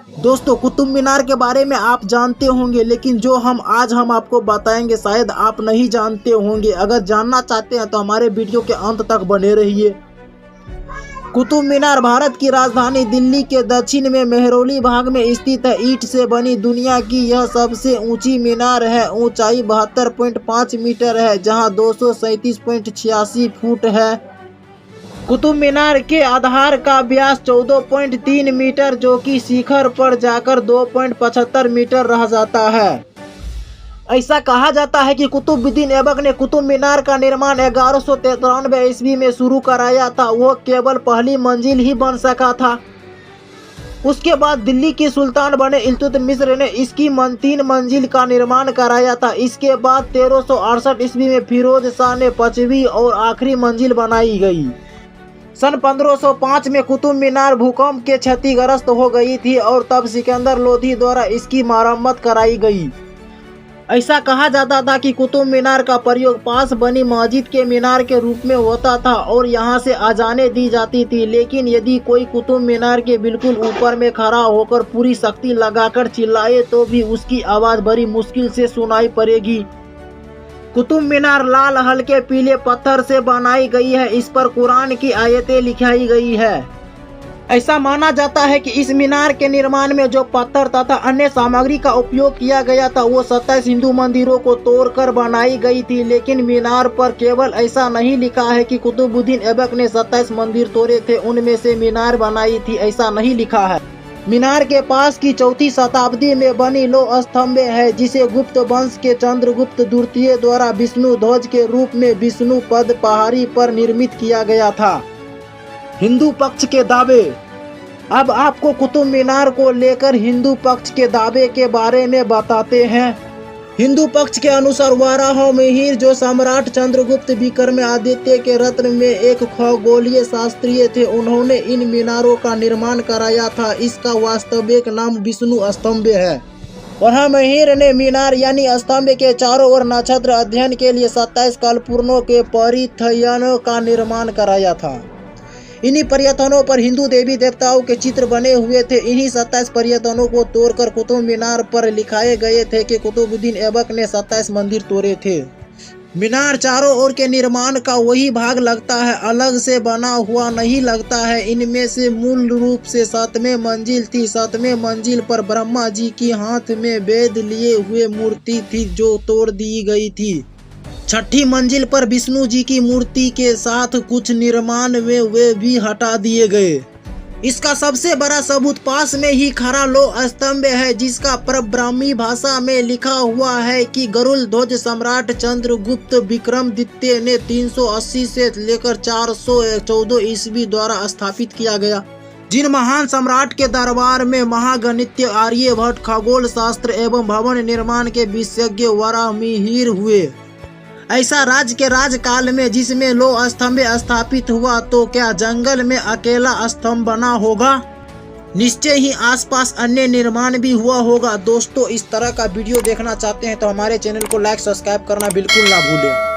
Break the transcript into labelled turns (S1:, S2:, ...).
S1: दोस्तों, कुतुब मीनार के बारे में आप जानते होंगे, लेकिन जो आज हम आपको बताएंगे शायद आप नहीं जानते होंगे। अगर जानना चाहते हैं तो हमारे वीडियो के अंत तक बने रहिए। कुतुब मीनार भारत की राजधानी दिल्ली के दक्षिण में मेहरौली भाग में स्थित है। ईंट से बनी दुनिया की यह सबसे ऊंची मीनार है। ऊंचाई 72.5 मीटर है, जहां 237.86 फुट है। कुतुब मीनार के आधार का व्यास 14.3 मीटर, जो कि शिखर पर जाकर 2.75 मीटर रह जाता है। ऐसा कहा जाता है कि कुतुबुद्दीन ऐबक ने कुतुब मीनार का निर्माण 1193 ईस्वी में शुरू कराया था। वो केवल पहली मंजिल ही बन सका था। उसके बाद दिल्ली के सुल्तान बने इल्तुतमिश ने इसकी 3 मंजिल का निर्माण कराया था। इसके बाद 1368 ईस्वी में फिरोज शाह ने 5वीं और आखिरी मंजिल बनाई गई। सन 1505 में कुतुब मीनार भूकंप के क्षतिग्रस्त हो गई थी और तब सिकंदर लोधी द्वारा इसकी मरम्मत कराई गई। ऐसा कहा जाता था कि कुतुब मीनार का प्रयोग पास बनी मस्जिद के मीनार के रूप में होता था और यहाँ से अजानें दी जाती थी। लेकिन यदि कोई कुतुब मीनार के बिल्कुल ऊपर में खड़ा होकर पूरी शक्ति लगाकर चिल्लाए तो भी उसकी आवाज़ बड़ी मुश्किल से सुनाई पड़ेगी। कुतुब मीनार लाल हल्के पीले पत्थर से बनाई गई है। इस पर कुरान की आयतें लिखाई गई है। ऐसा माना जाता है कि इस मीनार के निर्माण में जो पत्थर तथा अन्य सामग्री का उपयोग किया गया था वो 27 हिंदू मंदिरों को तोड़कर बनाई गई थी। लेकिन मीनार पर केवल ऐसा नहीं लिखा है कि कुतुबुद्दीन ऐबक ने 27 मंदिर तोड़े थे, उनमें से मीनार बनाई थी, ऐसा नहीं लिखा है। मीनार के पास की 4वीं शताब्दी में बनी लौह स्तंभ है, जिसे गुप्त वंश के चंद्रगुप्त द्वितीय द्वारा विष्णु ध्वज के रूप में विष्णु पद पहाड़ी पर निर्मित किया गया था। हिंदू पक्ष के दावे। अब आपको कुतुब मीनार को लेकर हिंदू पक्ष के दावे के बारे में बताते हैं। हिंदू पक्ष के अनुसार वराहमिहिर, जो सम्राट चंद्रगुप्त विक्रमादित्य के रत्न में एक खगोलीय शास्त्री थे, उन्होंने इन मीनारों का निर्माण कराया था। इसका वास्तविक नाम विष्णु स्तंभ है। वराहमिहिर ने मीनार यानी स्तंभ के चारों ओर नक्षत्र अध्ययन के लिए 27 कलपुर्णों के परिथयनों का निर्माण कराया था। इन्हीं परिथयनों पर हिंदू देवी देवताओं के चित्र बने हुए थे। इन्हीं 27 परिथयनों को तोड़कर कुतुब मीनार पर लिखाए गए थे कि कुतुबुद्दीन ऐबक ने 27 मंदिर तोड़े थे। मीनार चारों ओर के निर्माण का वही भाग लगता है, अलग से बना हुआ नहीं लगता है। इनमें से मूल रूप से 7वें मंजिल थी। 7वें मंजिल पर ब्रह्मा जी की हाथ में वेद लिए हुए मूर्ति थी, जो तोड़ दी गई थी। 6ठी मंजिल पर विष्णु जी की मूर्ति के साथ कुछ निर्माण में वे भी हटा दिए गए। इसका सबसे बड़ा सबूत पास में ही खड़ा लौह स्तंभ है, जिसका परब्राह्मी भाषा में लिखा हुआ है कि गरुड़ ध्वज सम्राट चंद्रगुप्त विक्रमादित्य ने 380 से लेकर 414 ईस्वी द्वारा स्थापित किया गया। जिन महान सम्राट के दरबार में महागणितज्ञ आर्यभट्ट, खगोल शास्त्र एवं भवन निर्माण के विशेषज्ञ वराहमिहिर हुए। ऐसा राज्य के राजकाल में जिसमें लौह स्तंभ स्थापित हुआ, तो क्या जंगल में अकेला स्तंभ बना होगा? निश्चय ही आसपास अन्य निर्माण भी हुआ होगा। दोस्तों, इस तरह का वीडियो देखना चाहते हैं तो हमारे चैनल को लाइक सब्सक्राइब करना बिल्कुल ना भूलें।